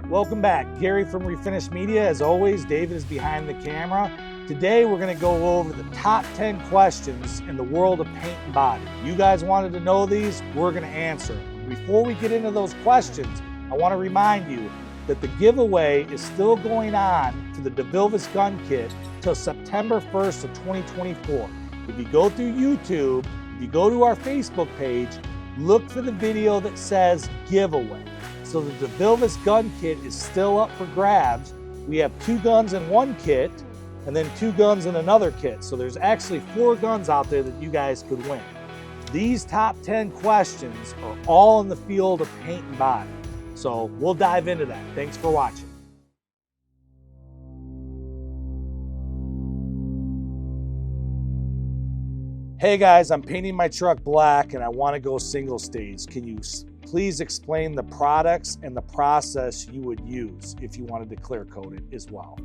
Welcome back. Gary from Refinish Media. As always, David is behind the camera. Today we're going to go over the top 10 questions in the world of paint and body. You guys wanted to know these, we're going to answer them. Before we get into those questions, I want to remind you that the giveaway is still going on for the DeVilbiss gun kit till September 1st of 2024. If you go through YouTube, if you go to our Facebook page, look for the video that says giveaway. So the DeVilbiss gun kit is still up for grabs. We have 2 guns in one kit and then 2 guns in another kit. So there's actually 4 guns out there that you guys could win. These top 10 questions are all in the field of paint and body. So we'll dive into that. Thanks for watching. Hey guys, I'm painting my truck black and I want to go single stage. Can you please explain the products and the process you would use if you wanted to clear coat it as well?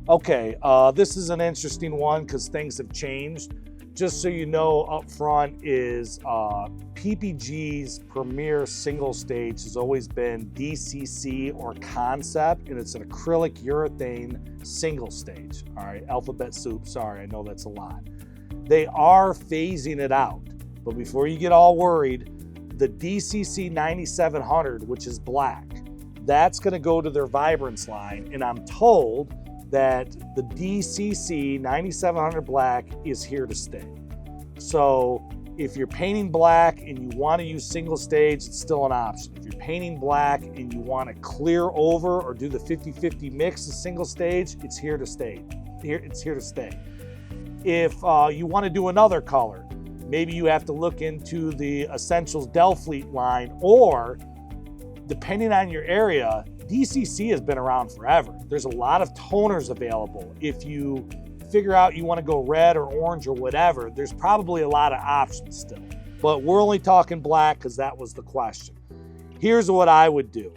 Okay, this is an interesting one because things have changed. Just so you know, up front is PPG's premier single stage has always been DCC or Concept, and it's an acrylic urethane single stage. All right, alphabet soup, sorry, I know that's a lot. They are phasing it out, but before you get all worried, the DCC 9700, which is black, that's going to go to their Vibrance line, and I'm told that the DCC 9700 black is here to stay. So if you're painting black and you want to use single stage, it's still an option. If you're painting black and you want to clear over or do the 50-50 mix of single stage, it's here to stay. It's here to stay. If you want to do another color, maybe you have to look into the Essentials Delfleet line, or depending on your area, DCC has been around forever. There's a lot of toners available. If you figure out you want to go red or orange or whatever, there's probably a lot of options still. But we're only talking black because that was the question. Here's what I would do.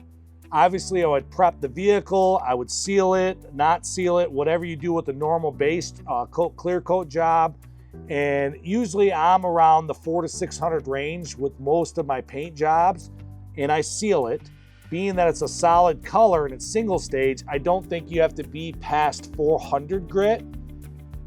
Obviously, I would prep the vehicle. I would seal it, not seal it, whatever you do with the normal base clear coat job. And usually I'm around the 400 to 600 range with most of my paint jobs, and I seal it. Being that it's a solid color and it's single stage, I don't think you have to be past 400 grit.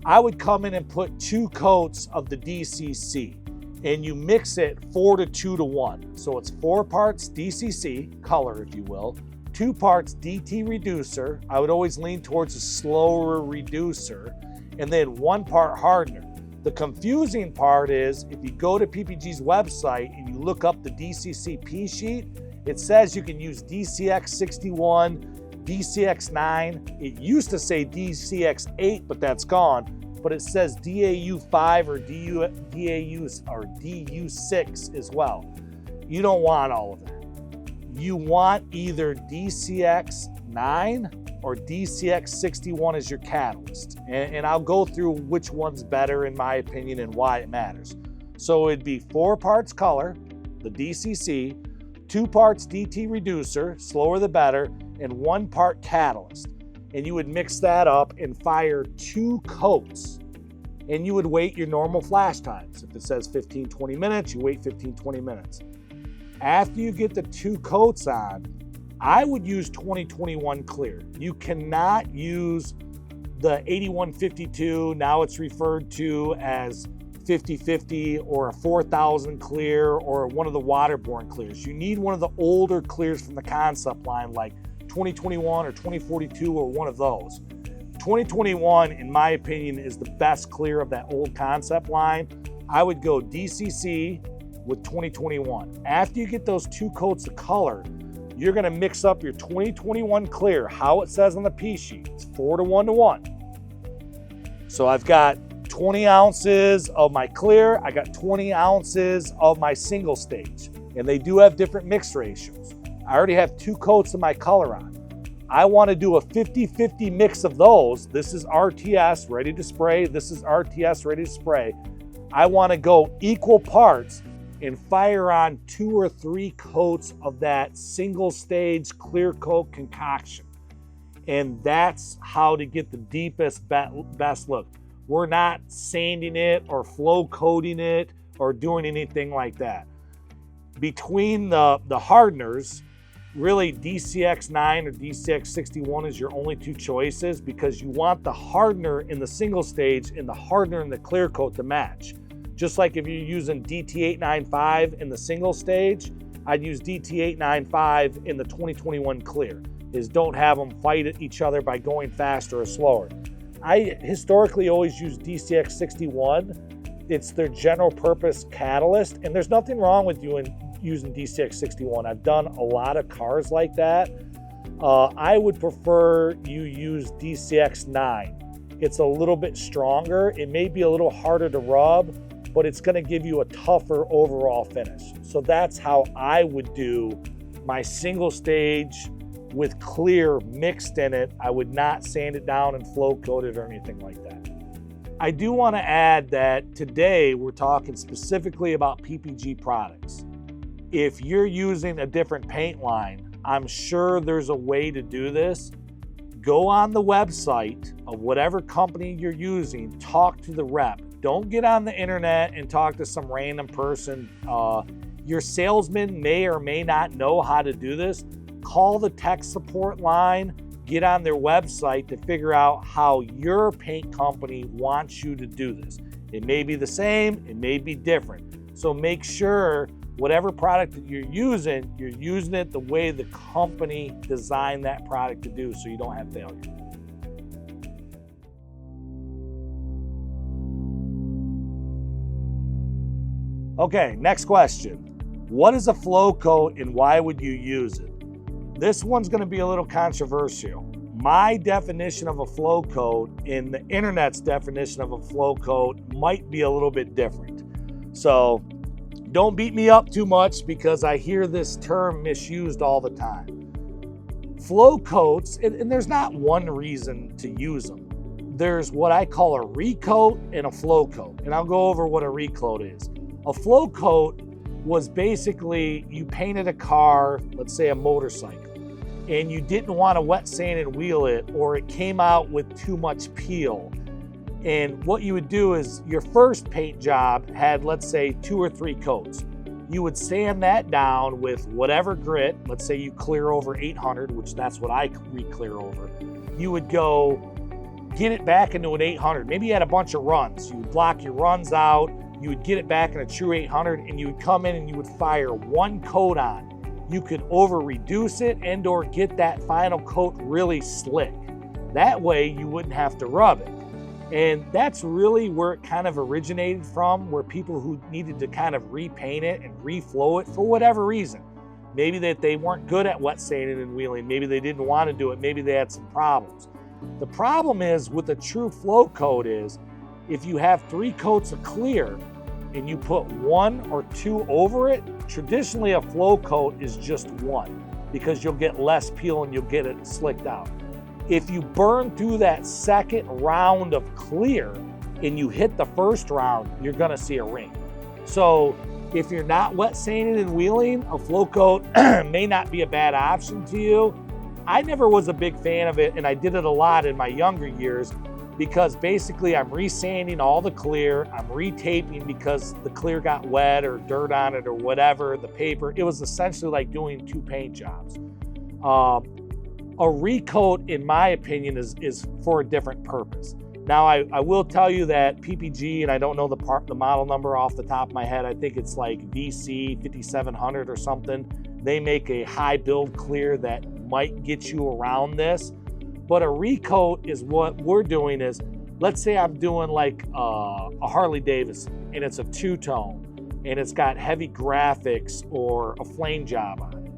I would come in and put 2 coats of the DCC, and you mix it 4 to 2 to 1. So it's 4 parts DCC, color if you will, 2 parts DT reducer. I would always lean towards a slower reducer, and then 1 part hardener. The confusing part is if you go to PPG's website and you look up the DCC P sheet, it says you can use DCX 61, DCX 9. It used to say DCX 8, but that's gone. But it says DAU 5 or DU 6 as well. You don't want all of that. You want either DCX 9 or DCX 61 as your catalyst. And I'll go through which one's better in my opinion and why it matters. So it'd be 4 parts color, the DCC, 2 parts DT reducer, slower the better, and 1 part catalyst. And you would mix that up and fire 2 coats. And you would wait your normal flash times. If it says 15-20 minutes, you wait 15-20 minutes. After you get the 2 coats on, I would use 2021 clear. You cannot use the 8152, now it's referred to as 50-50 or a 4000 clear or one of the waterborne clears. You need one of the older clears from the Concept line like 2021 or 2042 or one of those. 2021, in my opinion, is the best clear of that old Concept line. I would go DCC with 2021. After you get those 2 coats of color, you're gonna mix up your 2021 clear, how it says on the P sheet. It's 4 to 1 to 1. So I've got 20 ounces of my clear, I got 20 ounces of my single stage, and they do have different mix ratios. I already have 2 coats of my color on. I want to do a 50-50 mix of those. This is RTS ready to spray. This is RTS ready to spray. I want to go equal parts and fire on 2 or 3 coats of that single stage clear coat concoction. And that's how to get the deepest, best look. We're not sanding it or flow coating it or doing anything like that. Between the hardeners, really DCX9 or DCX61 is your only two choices, because you want the hardener in the single stage and the hardener in the clear coat to match. Just like if you're using DT895 in the single stage, I'd use DT895 in the 2021 clear, is don't have them fight each other by going faster or slower. I historically always use DCX61. It's their general purpose catalyst, and there's nothing wrong with using DCX61. I've done a lot of cars like that. I would prefer you use DCX9. It's a little bit stronger. It may be a little harder to rub, but it's going to give you a tougher overall finish. So that's how I would do my single stage with clear mixed in it. I would not sand it down and flow coat it or anything like that. I do want to add that today we're talking specifically about PPG products. If you're using a different paint line, I'm sure there's a way to do this. Go on the website of whatever company you're using, talk to the rep. Don't get on the internet and talk to some random person. Your salesman may or may not know how to do this. Call the tech support line, get on their website to figure out how your paint company wants you to do this. It may be the same, it may be different. So make sure whatever product that you're using it the way the company designed that product to do, so you don't have failure. Okay, next question. What is a flow coat and why would you use it? This one's going to be a little controversial. My definition of a flow coat and the internet's definition of a flow coat might be a little bit different. So don't beat me up too much, because I hear this term misused all the time. Flow coats, and there's not one reason to use them. There's what I call a recoat and a flow coat, and I'll go over what a recoat is. A flow coat was basically you painted a car, let's say a motorcycle, and you didn't want to wet sand and wheel it, or it came out with too much peel. And what you would do is your first paint job had, let's say, 2 or 3 coats. You would sand that down with whatever grit. Let's say you clear over 800, which that's what I re-clear over. You would go get it back into an 800. Maybe you had a bunch of runs. You would block your runs out. You would get it back in a true 800, and you would come in and you would fire 1 coat on. You could over reduce it and or get that final coat really slick. That way you wouldn't have to rub it. And that's really where it kind of originated from, where people who needed to kind of repaint it and reflow it for whatever reason. Maybe that they weren't good at wet sanding and wheeling. Maybe they didn't want to do it. Maybe they had some problems. The problem is with a true flow coat is if you have 3 coats of clear and you put 1 or 2 over it, traditionally a flow coat is just 1, because you'll get less peel and you'll get it slicked out. If you burn through that second round of clear and you hit the first round, you're gonna see a ring. So if you're not wet sanding and wheeling, a flow coat may not be a bad option to you. I never was a big fan of it, and I did it a lot in my younger years, because basically I'm resanding all the clear, I'm retaping because the clear got wet or dirt on it or whatever, the paper. It was essentially like doing 2 paint jobs. A recoat, in my opinion, is for a different purpose. Now, I will tell you that PPG, and I don't know the model number off the top of my head, I think it's like VC 5700 or something. They make a high build clear that might get you around this. But a recoat is what we're doing is, let's say I'm doing like a Harley Davidson, and it's a 2-tone, and it's got heavy graphics or a flame job on it.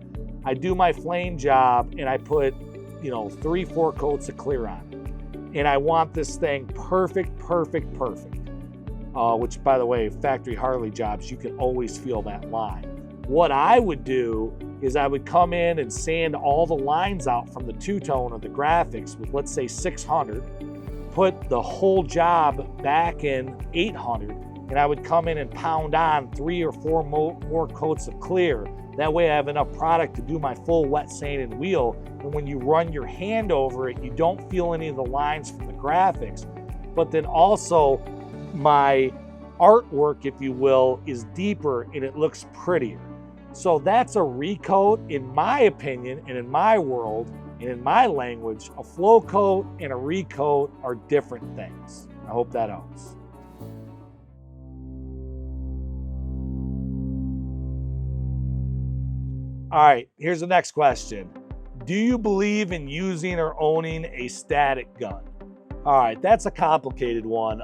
I do my flame job and I put 3-4 coats of clear on it. And I want this thing perfect. Which, by the way, factory Harley jobs, you can always feel that line. What I would do is I would come in and sand all the lines out from the 2-tone or the graphics with, let's say, 600, put the whole job back in 800, and I would come in and pound on 3 or 4 more coats of clear. That way I have enough product to do my full wet sand and wheel. And when you run your hand over it, you don't feel any of the lines from the graphics. But then also my artwork, if you will, is deeper and it looks prettier. So that's a recoat. In my opinion, and in my world, and in my language, a flow coat and a recoat are different things. I hope that helps. All right, here's the next question. Do you believe in using or owning a static gun? All right, that's a complicated one.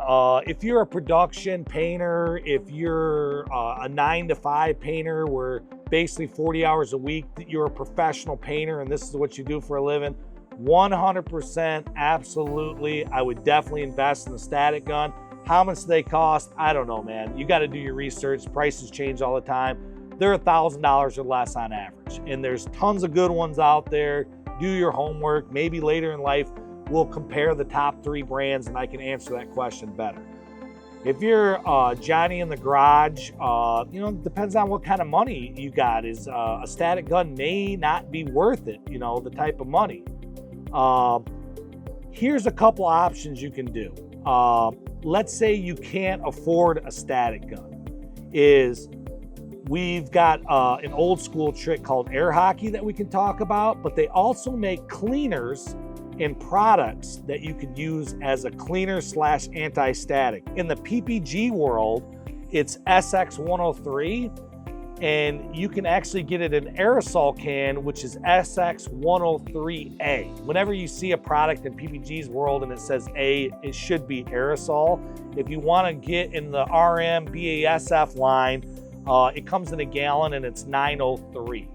If you're a production painter, if you're a 9-to-5 painter where basically 40 hours a week that you're a professional painter and this is what you do for a living, 100% absolutely, I would definitely invest in a static gun. How much do they cost? I don't know, man. You got to do your research. Prices change all the time. They're $1,000 or less on average. And there's tons of good ones out there. Do your homework. Maybe later in life, we'll compare the top 3 brands and I can answer that question better. If you're Johnny in the garage, it depends on what kind of money you got. A static gun may not be worth it, the type of money. Here's a couple options you can do. Let's say you can't afford a static gun. We've got an old school trick called air hockey that we can talk about, but they also make cleaners and products that you could use as a cleaner / anti-static. In the PPG world, it's SX103, and you can actually get it in an aerosol can, which is SX103A. Whenever you see a product in PPG's world and it says A, it should be aerosol. If you want to get in the RM BASF line, it comes in a gallon and it's 903.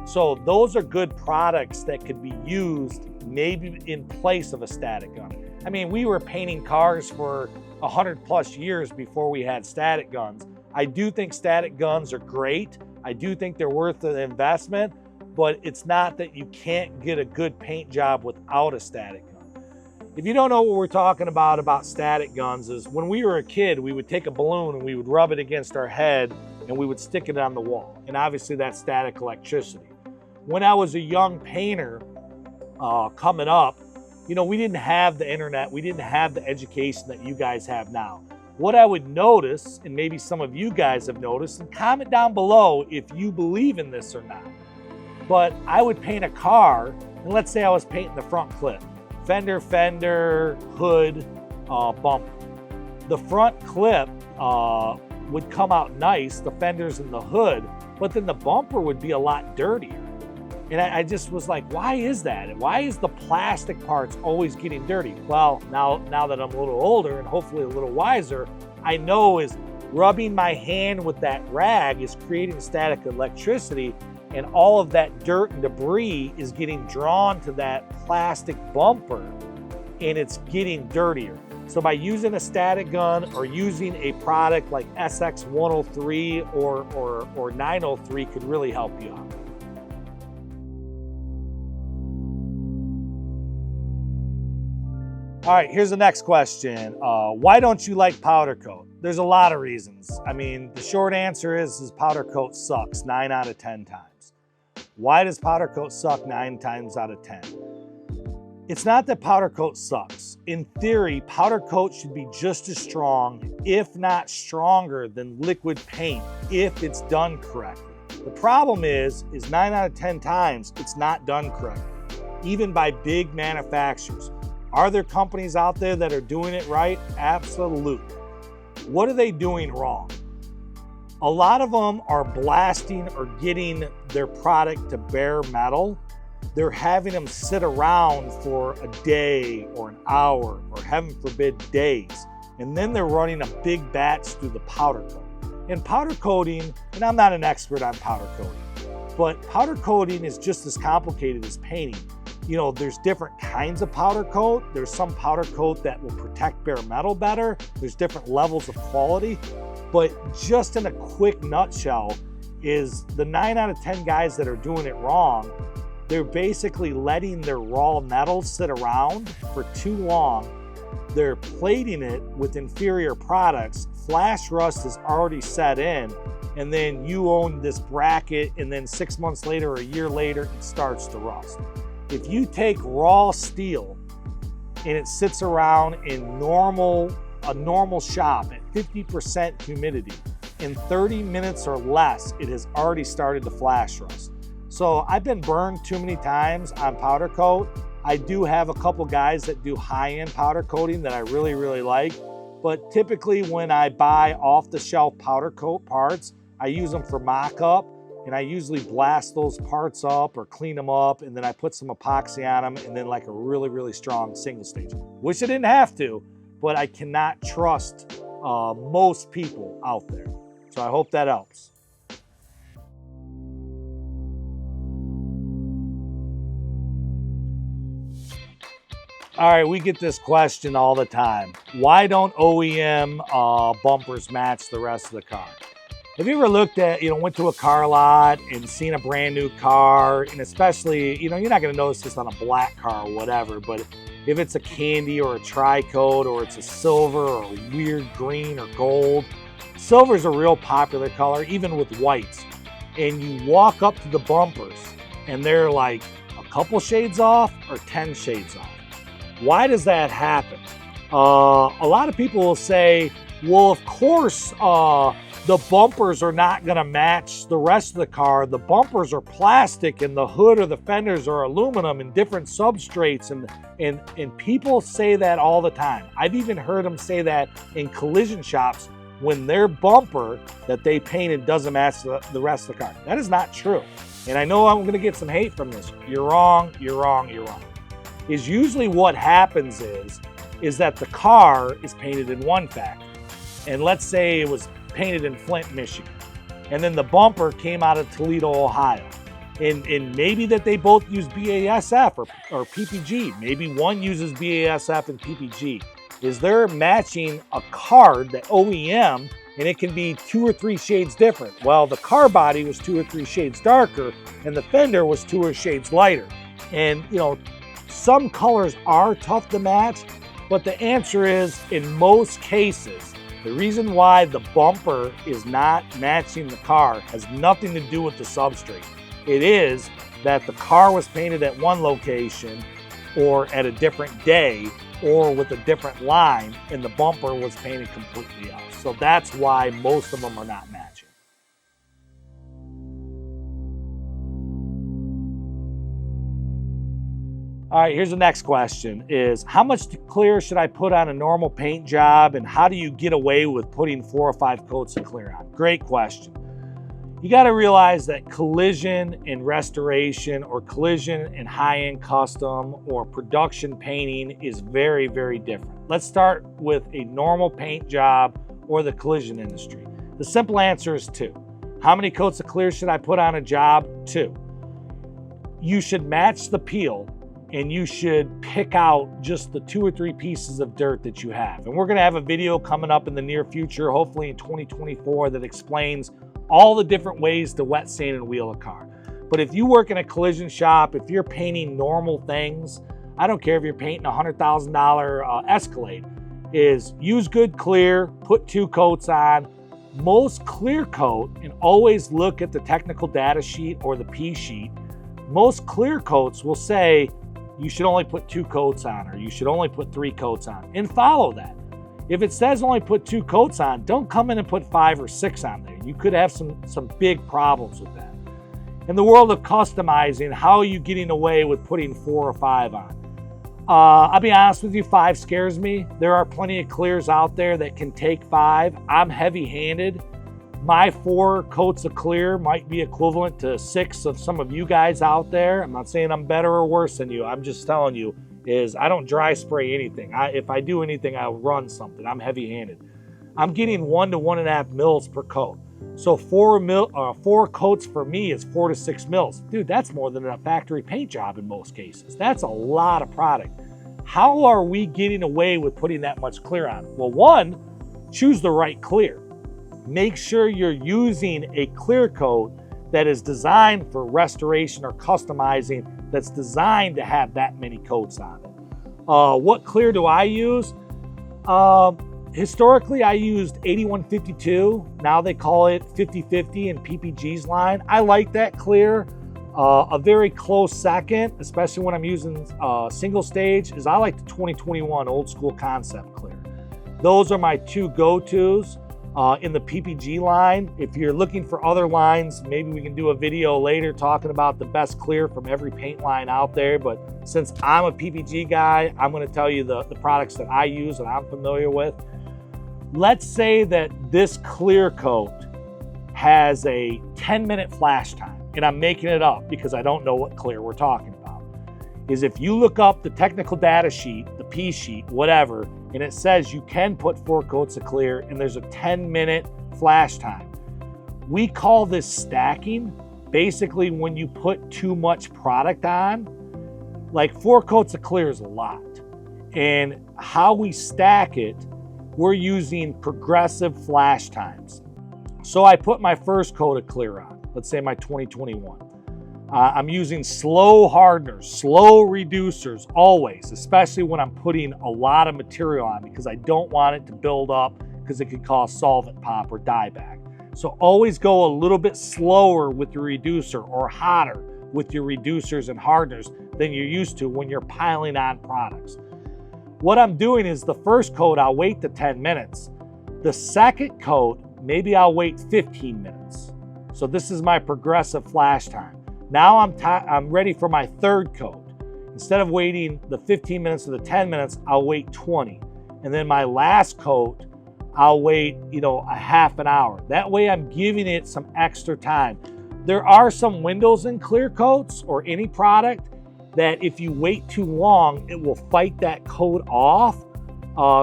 So those are good products that could be used maybe in place of a static gun. I mean, we were painting cars for 100+ years before we had static guns. I do think static guns are great. I do think they're worth the investment, but it's not that you can't get a good paint job without a static gun. If you don't know what we're talking about static guns, is when we were a kid, we would take a balloon and we would rub it against our head and we would stick it on the wall. And obviously that's static electricity. When I was a young painter coming up, we didn't have the internet. We didn't have the education that you guys have now. What I would notice, and maybe some of you guys have noticed, and comment down below if you believe in this or not, but I would paint a car, and let's say I was painting the front clip, fender, hood, bumper. The front clip would come out nice, the fenders and the hood, but then the bumper would be a lot dirtier. And I just was like, why is that? Why is the plastic parts always getting dirty? Well, now that I'm a little older and hopefully a little wiser, I know is rubbing my hand with that rag is creating static electricity, and all of that dirt and debris is getting drawn to that plastic bumper and it's getting dirtier. So by using a static gun or using a product like SX103 or 903 could really help you out. All right, here's the next question. Why don't you like powder coat? There's a lot of reasons. I mean, the short answer is powder coat sucks 9 out of 10 times. Why does powder coat suck 9 times out of 10? It's not that powder coat sucks. In theory, powder coat should be just as strong, if not stronger, than liquid paint if it's done correctly. The problem is 9 out of 10 times it's not done correctly, even by big manufacturers. Are there companies out there that are doing it right? Absolutely. What are they doing wrong? A lot of them are blasting or getting their product to bare metal. They're having them sit around for a day or an hour or heaven forbid days. And then they're running a big batch through the powder coat. And powder coating, and I'm not an expert on powder coating, but powder coating is just as complicated as painting. There's different kinds of powder coat. There's some powder coat that will protect bare metal better. There's different levels of quality. But just in a quick nutshell is the 9 out of 10 guys that are doing it wrong, they're basically letting their raw metal sit around for too long. They're plating it with inferior products. Flash rust is already set in, and then you own this bracket, and then 6 months later or a year later, it starts to rust. If you take raw steel and it sits around in a normal shop at 50% humidity in 30 minutes or less, it has already started to flash rust. So I've been burned too many times on powder coat. I do have a couple guys that do high-end powder coating that I really, really like. But typically when I buy off-the-shelf powder coat parts, I use them for mock-up, and I usually blast those parts up or clean them up, and then I put some epoxy on them, and then like a really, really strong single stage. Wish I didn't have to, but I cannot trust most people out there. So I hope that helps. All right, we get this question all the time. Why don't OEM bumpers match the rest of the car? Have you ever looked at, went to a car lot and seen a brand new car, and especially, you're not gonna notice this on a black car or whatever, but if it's a candy or a tri-coat or it's a silver or a weird green or gold, silver is a real popular color, even with whites. And you walk up to the bumpers and they're like a couple shades off or 10 shades off. Why does that happen? A lot of people will say, well, of course, the bumpers are not gonna match the rest of the car. The bumpers are plastic and the hood or the fenders are aluminum and different substrates, and people say that all the time. I've even heard them say that in collision shops when their bumper that they painted doesn't match the rest of the car. That is not true. And I know I'm gonna get some hate from this. You're wrong, you're wrong, you're wrong. Is usually what happens is that the car is painted in one factory. And let's say it was painted in Flint, Michigan. And then the bumper came out of Toledo, Ohio. And maybe that they both use BASF or PPG. Maybe one uses BASF and PPG. Is they're matching a card, the OEM, and it can be 2 or 3 shades different. Well, the car body was 2 or 3 shades darker and the fender was 2 or shades lighter. And some colors are tough to match, but the answer is, in most cases, the reason why the bumper is not matching the car has nothing to do with the substrate. It is that the car was painted at one location or at a different day or with a different line, and the bumper was painted completely else. So that's why most of them are not matching. All right, here's the next question is, how much clear should I put on a normal paint job, and how do you get away with putting 4 or 5 coats of clear on? Great question. You gotta realize that collision and restoration, or collision and high-end custom or production painting is very, very different. Let's start with a normal paint job or the collision industry. The simple answer is 2. How many coats of clear should I put on a job? 2. You should match the peel, and you should pick out just the 2 or 3 pieces of dirt that you have. And we're gonna have a video coming up in the near future, hopefully in 2024, that explains all the different ways to wet sand and wheel a car. But if you work in a collision shop, if you're painting normal things, I don't care if you're painting a $100,000 Escalade, is use good clear, put 2 coats on. Most clear coat, and always look at the technical data sheet or the P sheet, most clear coats will say, you should only put 2 coats on, or you should only put 3 coats on, and follow that. If it says only put 2 coats on, don't come in and put 5 or 6 on there. You could have some big problems with that. In the world of customizing, how are you getting away with putting 4 or 5 on? I'll be honest with you, 5 scares me. There are plenty of clears out there that can take 5. I'm heavy-handed. My 4 coats of clear might be equivalent to 6 of some of you guys out there. I'm not saying I'm better or worse than you. I'm just telling you is I don't dry spray anything. If I do anything, I'll run something. I'm heavy-handed. I'm getting 1 to 1.5 mils per coat. So 4 coats for me is 4 to 6 mils. Dude, that's more than a factory paint job in most cases. That's a lot of product. How are we getting away with putting that much clear on? Well, 1, choose the right clear. Make sure you're using a clear coat that is designed for restoration or customizing, that's designed to have that many coats on it. What clear do I use? Historically, I used 8152. Now they call it 5050 in PPG's line. I like that clear. A very close second, especially when I'm using single stage, is I like the 2021 old school concept clear. Those are my 2 go-tos. in the PPG line. If you're looking for other lines, maybe we can do a video later talking about the best clear from every paint line out there. But since I'm a PPG guy, I'm going to tell you the products that I use and I'm familiar with. Let's say that this clear coat has a 10-minute flash time, and I'm making it up because I don't know what clear we're talking about. Is if you look up the technical data sheet, the P sheet, whatever, and it says you can put 4 coats of clear and there's a 10-minute flash time. We call this stacking. Basically, when you put too much product on, like 4 coats of clear is a lot. And how we stack it, we're using progressive flash times. So I put my first coat of clear on, let's say my 2021. I'm using slow hardeners, slow reducers always, especially when I'm putting a lot of material on because I don't want it to build up because it could cause solvent pop or dieback. So always go a little bit slower with your reducer or hotter with your reducers and hardeners than you're used to when you're piling on products. What I'm doing is the first coat, I'll wait the 10 minutes. The second coat, maybe I'll wait 15 minutes. So this is my progressive flash time. Now I'm ready for my third coat. Instead of waiting the 15 minutes or the 10 minutes, I'll wait 20. And then my last coat, I'll wait, a half an hour. That way I'm giving it some extra time. There are some windows in clear coats or any product that if you wait too long, it will fight that coat off.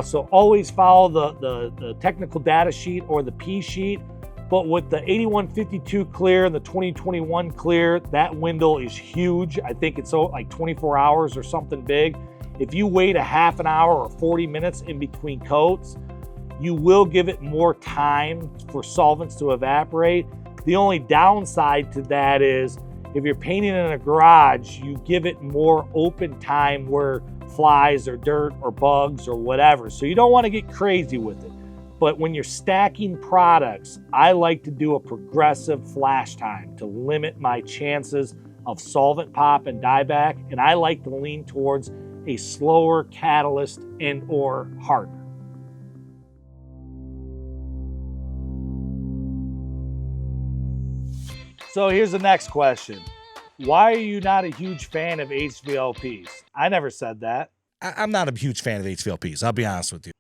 So always follow the technical data sheet or the P sheet. But with the 8152 clear and the 2021 clear, that window is huge. I think it's like 24 hours or something big. If you wait a half an hour or 40 minutes in between coats, you will give it more time for solvents to evaporate. The only downside to that is if you're painting in a garage, you give it more open time where flies or dirt or bugs or whatever. So you don't want to get crazy with it. But when you're stacking products, I like to do a progressive flash time to limit my chances of solvent pop and dieback, and I like to lean towards a slower catalyst and or hardener. So here's the next question. Why are you not a huge fan of HVLPs? I never said that. I'm not a huge fan of HVLPs, I'll be honest with you.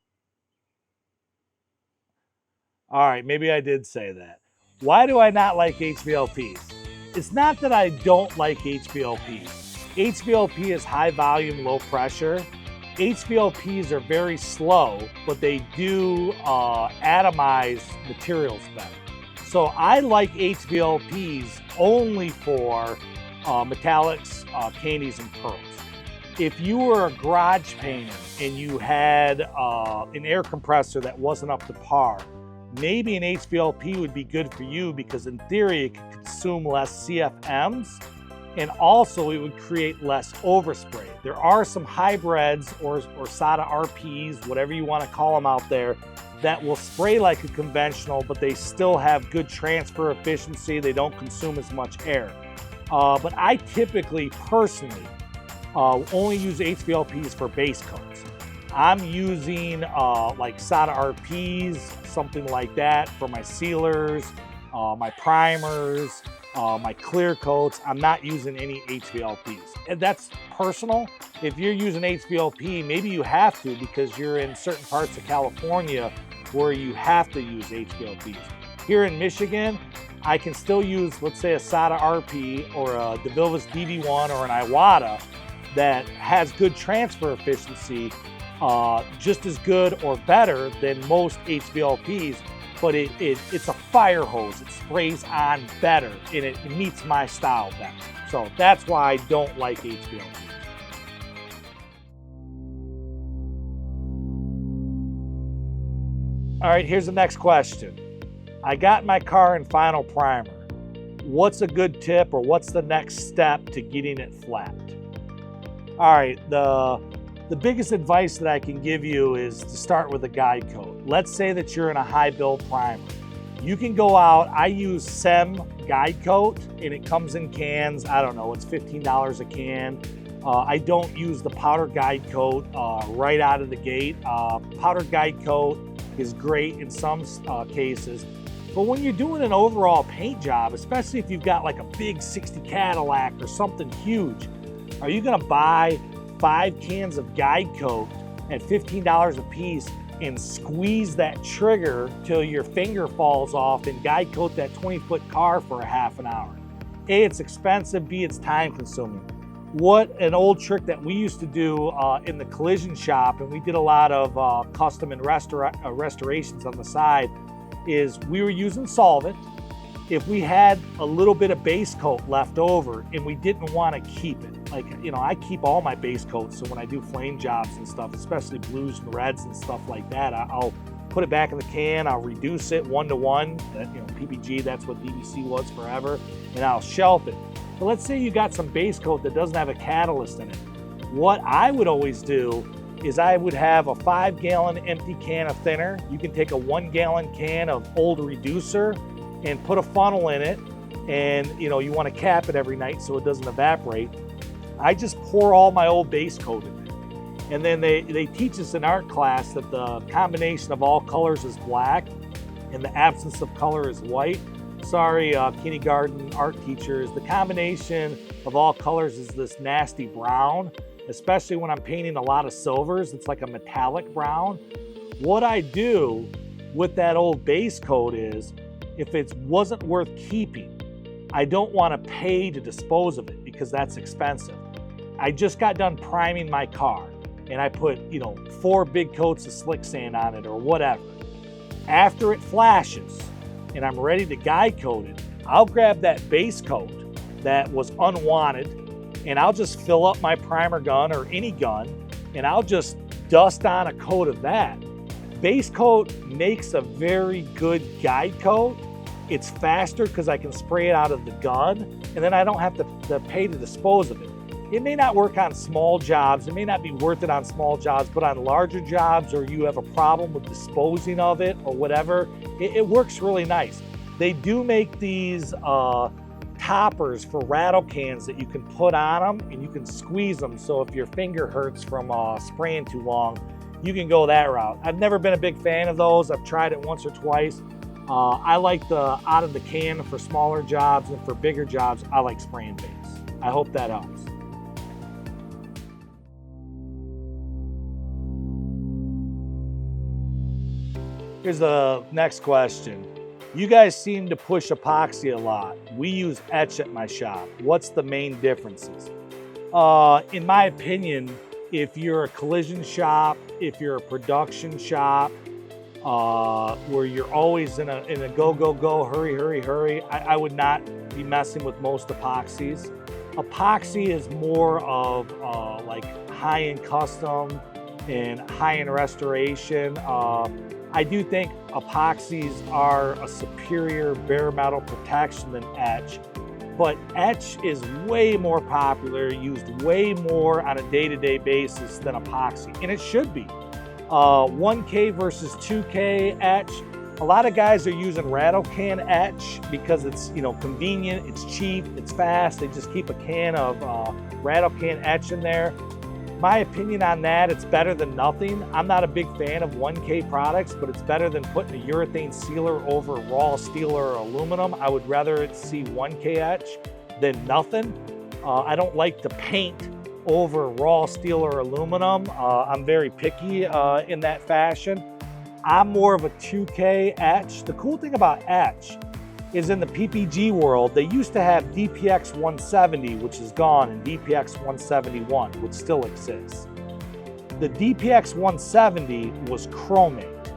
All right, maybe I did say that. Why do I not like HVLPs? It's not that I don't like HVLPs. HVLP is high volume, low pressure. HVLPs are very slow, but they do atomize materials better. So I like HVLPs only for metallics, candies, and pearls. If you were a garage painter and you had an air compressor that wasn't up to par, maybe an HVLP would be good for you because in theory it could consume less CFMs and also it would create less overspray. There are some hybrids or SATA RPs, whatever you want to call them out there, that will spray like a conventional, but they still have good transfer efficiency. They don't consume as much air. But I typically, personally, only use HVLPs for base coats. I'm using like SATA RPs, something like that for my sealers, my primers, my clear coats. I'm not using any HVLPs. And that's personal. If you're using HVLP, maybe you have to because you're in certain parts of California where you have to use HVLPs. Here in Michigan, I can still use, let's say, a SATA RP or a DeVilbiss DV1 or an Iwata that has good transfer efficiency, just as good or better than most HVLPs, but it's a fire hose. It sprays on better and it meets my style better. So that's why I don't like HVLPs. All right, here's the next question. I got my car in final primer. What's a good tip or what's the next step to getting it flapped? All right, the biggest advice that I can give you is to start with a guide coat. Let's say that you're in a high build primer. You can go out, I use SEM guide coat and it comes in cans. I don't know, it's $15 a can. I don't use the powder guide coat right out of the gate. Powder guide coat is great in some cases. But when you're doing an overall paint job, especially if you've got like a big 60 Cadillac or something huge, are you gonna buy 5 cans of guide coat at $15 a piece and squeeze that trigger till your finger falls off and guide coat that 20-foot car for a half an hour? A, it's expensive, B, it's time consuming. What an old trick that we used to do in the collision shop, and we did a lot of custom and restorations on the side, is we were using solvent. If we had a little bit of base coat left over and we didn't want to keep it, like, you know, I keep all my base coats, so when I do flame jobs and stuff, especially blues and reds and stuff like that, I'll put it back in the can, I'll reduce it 1-to-1, you know, PPG, that's what DVC was forever, and I'll shelf it. But let's say you got some base coat that doesn't have a catalyst in it. What I would always do is I would have a 5-gallon empty can of thinner. You can take a 1-gallon can of old reducer and put a funnel in it, and you know, you want to cap it every night so it doesn't evaporate. I just pour all my old base coat in there. And then they teach us in art class that the combination of all colors is black and the absence of color is white. Sorry, kindergarten art teachers, the combination of all colors is this nasty brown, especially when I'm painting a lot of silvers. It's like a metallic brown. What I do with that old base coat is, if it wasn't worth keeping, I don't want to pay to dispose of it because that's expensive. I just got done priming my car and I put, you know, 4 big coats of slick sand on it or whatever. After it flashes and I'm ready to guide coat it, I'll grab that base coat that was unwanted and I'll just fill up my primer gun or any gun and I'll just dust on a coat of that. Base coat makes a very good guide coat. It's faster because I can spray it out of the gun and then I don't have to pay to dispose of it. It may not work on small jobs, it may not be worth it on small jobs, but on larger jobs, or you have a problem with disposing of it or whatever, it works really nice. They do make these toppers for rattle cans that you can put on them and you can squeeze them, so if your finger hurts from spraying too long, you can go that route. I've never been a big fan of those. I've tried it once or twice. I like the out of the can for smaller jobs, and for bigger jobs, I like spraying base. I hope that helps. Here's the next question. You guys seem to push epoxy a lot. We use etch at my shop. What's the main differences? In my opinion, if you're a collision shop, if you're a production shop, where you're always in a go, go, go, hurry, hurry, hurry, I would not be messing with most epoxies. Epoxy is more of like high-end custom and high-end restoration. I do think epoxies are a superior bare metal protection than etch, but etch is way more popular, used way more on a day-to-day basis than epoxy, and it should be. 1K versus 2K etch. A lot of guys are using rattle can etch because it's, you know, convenient, it's cheap, it's fast. They just keep a can of rattle can etch in there. My opinion on that, it's better than nothing. I'm not a big fan of 1K products, but it's better than putting a urethane sealer over raw steel or aluminum. I would rather see 1K etch than nothing. I don't like to paint over raw steel or aluminum. I'm very picky in that fashion. I'm more of a 2K etch. The cool thing about etch is in the PPG world, they used to have DPX 170, which is gone, and DPX 171, which still exists. The DPX 170 was chromate,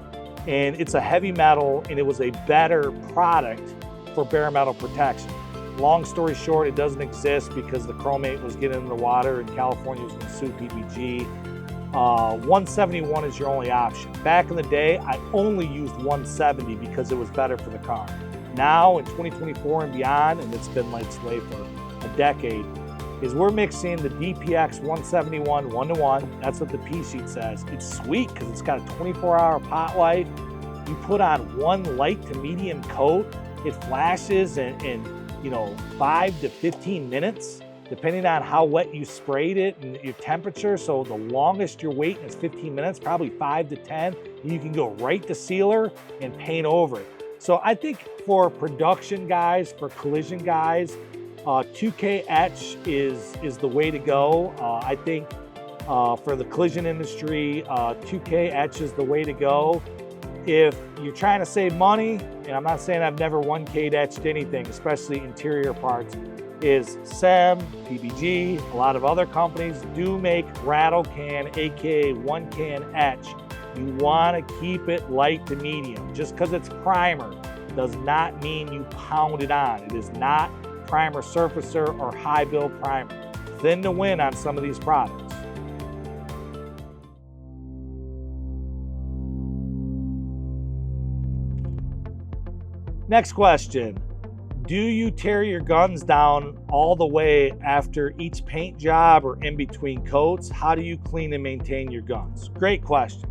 and it's a heavy metal, and it was a better product for bare metal protection. Long story short, it doesn't exist because the chromate was getting in the water and California was going to sue PPG. 171 is your only option. Back in the day, I only used 170 because it was better for the car. Now in 2024 and beyond, and it's been like this way for a decade, is we're mixing the DPX 171 1-to-1. That's what the P sheet says. It's sweet because it's got a 24-hour pot life. You put on one light to medium coat, it flashes in 5 to 15 minutes. depending on how wet you sprayed it and your temperature. So the longest you're waiting is 15 minutes, probably 5 to 10. You can go right to sealer and paint over it. So I think for production guys, for collision guys, 2K etch is the way to go. I think for the collision industry, 2K etch is the way to go. If you're trying to save money, and I'm not saying I've never 1K etched anything, especially interior parts, is SEM, PBG, a lot of other companies do make rattle can, aka 1K etch. You want to keep it light to medium. Just because it's primer does not mean you pound it on. It is not primer surfacer or high build primer. Thin to win on some of these products. Next question. Do you tear your guns down all the way after each paint job or in between coats? How do you clean and maintain your guns? Great question.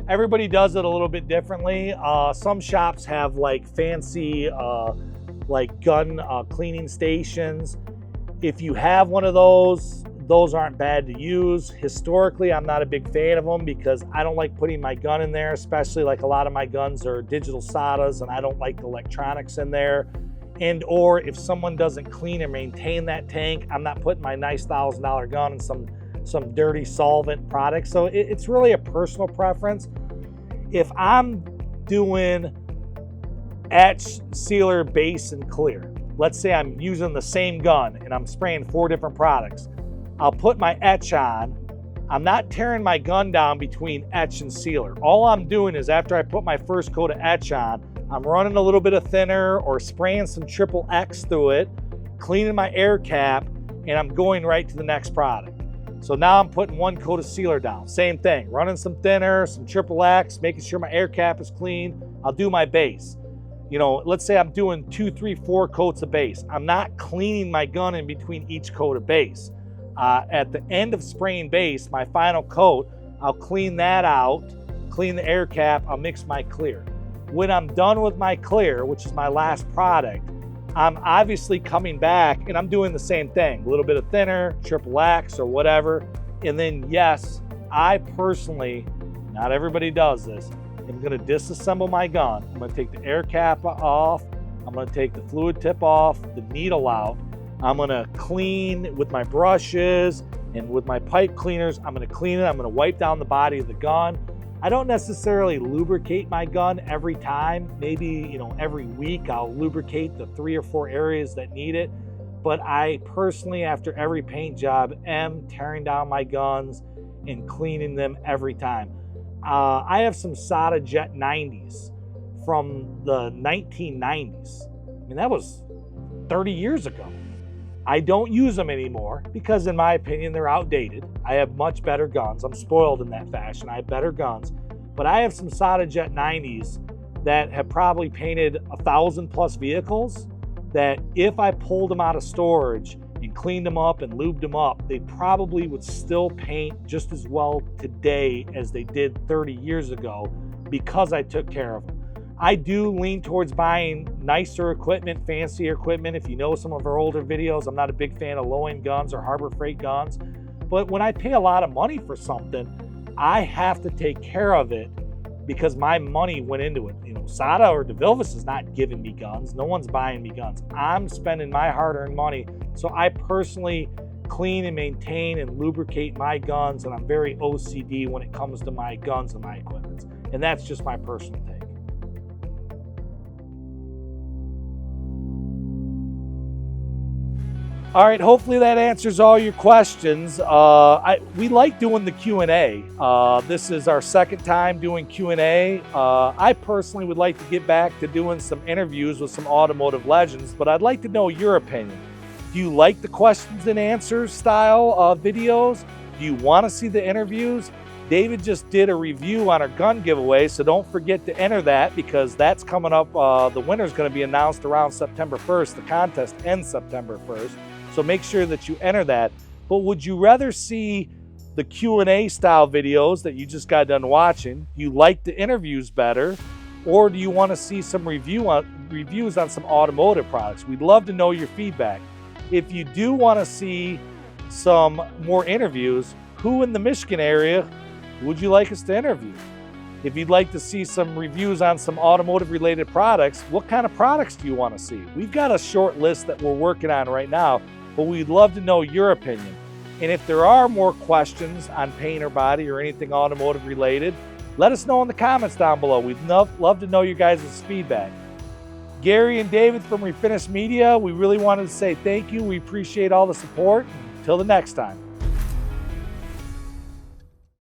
Everybody does it a little bit differently. Some shops have like fancy like gun cleaning stations. If you have one of those aren't bad to use. Historically, I'm not a big fan of them because I don't like putting my gun in there, especially like a lot of my guns are digital SATAs and I don't like the electronics in there. And or if someone doesn't clean and maintain that tank, I'm not putting my nice $1,000 gun in some dirty solvent product. So it's really a personal preference. If I'm doing etch, sealer, base, and clear, let's say I'm using the same gun and I'm spraying 4 different products, I'll put my etch on. I'm not tearing my gun down between etch and sealer. All I'm doing is after I put my first coat of etch on, I'm running a little bit of thinner or spraying some triple X through it, cleaning my air cap, and I'm going right to the next product. So now I'm putting 1 coat of sealer down. Same thing, running some thinner, some triple X, making sure my air cap is clean. I'll do my base. You know, let's say I'm doing 2, 3, 4 coats of base. I'm not cleaning my gun in between each coat of base. At the end of spraying base, my final coat, I'll clean that out, clean the air cap, I'll mix my clear. When I'm done with my clear, which is my last product, I'm obviously coming back and I'm doing the same thing, a little bit of thinner, triple X or whatever. And then yes, I personally, not everybody does this, I'm gonna disassemble my gun. I'm gonna take the air cap off, I'm gonna take the fluid tip off, the needle out. I'm gonna clean with my brushes and with my pipe cleaners. I'm gonna clean it, I'm gonna wipe down the body of the gun. I don't necessarily lubricate my gun every time. Maybe, every week I'll lubricate the 3 or 4 areas that need it. But I personally, after every paint job, am tearing down my guns and cleaning them every time. I have some SATA Jet 90s from the 1990s. I mean, that was 30 years ago. I don't use them anymore because in my opinion, they're outdated. I have much better guns. I'm spoiled in that fashion. I have better guns, but I have some SATA Jet 90s that have probably painted 1,000+ vehicles that if I pulled them out of storage and cleaned them up and lubed them up, they probably would still paint just as well today as they did 30 years ago because I took care of them. I do lean towards buying nicer equipment, fancier equipment. If you know some of our older videos, I'm not a big fan of low-end guns or Harbor Freight guns. But when I pay a lot of money for something, I have to take care of it because my money went into it. SATA or DeVilbiss is not giving me guns. No one's buying me guns. I'm spending my hard-earned money. So I personally clean and maintain and lubricate my guns, and I'm very OCD when it comes to my guns and my equipment. And that's just my personal take. All right, hopefully that answers all your questions. We like doing the Q&A. This is our second time doing Q&A. I personally would like to get back to doing some interviews with some automotive legends, but I'd like to know your opinion. Do you like the questions and answers style videos? Do you want to see the interviews? David just did a review on our gun giveaway, so don't forget to enter that because that's coming up. The winner's going to be announced around September 1st. The contest ends September 1st. So make sure that you enter that. But would you rather see the Q&A style videos that you just got done watching? Do you like the interviews better? Or do you want to see some reviews on some automotive products? We'd love to know your feedback. If you do want to see some more interviews, who in the Michigan area would you like us to interview? If you'd like to see some reviews on some automotive related products, what kind of products do you want to see? We've got a short list that we're working on right now, but we'd love to know your opinion. And if there are more questions on paint or body or anything automotive related, let us know in the comments down below. We'd love to know your guys' feedback. Gary and David from Refinish Media, we really wanted to say thank you. We appreciate all the support. Until the next time.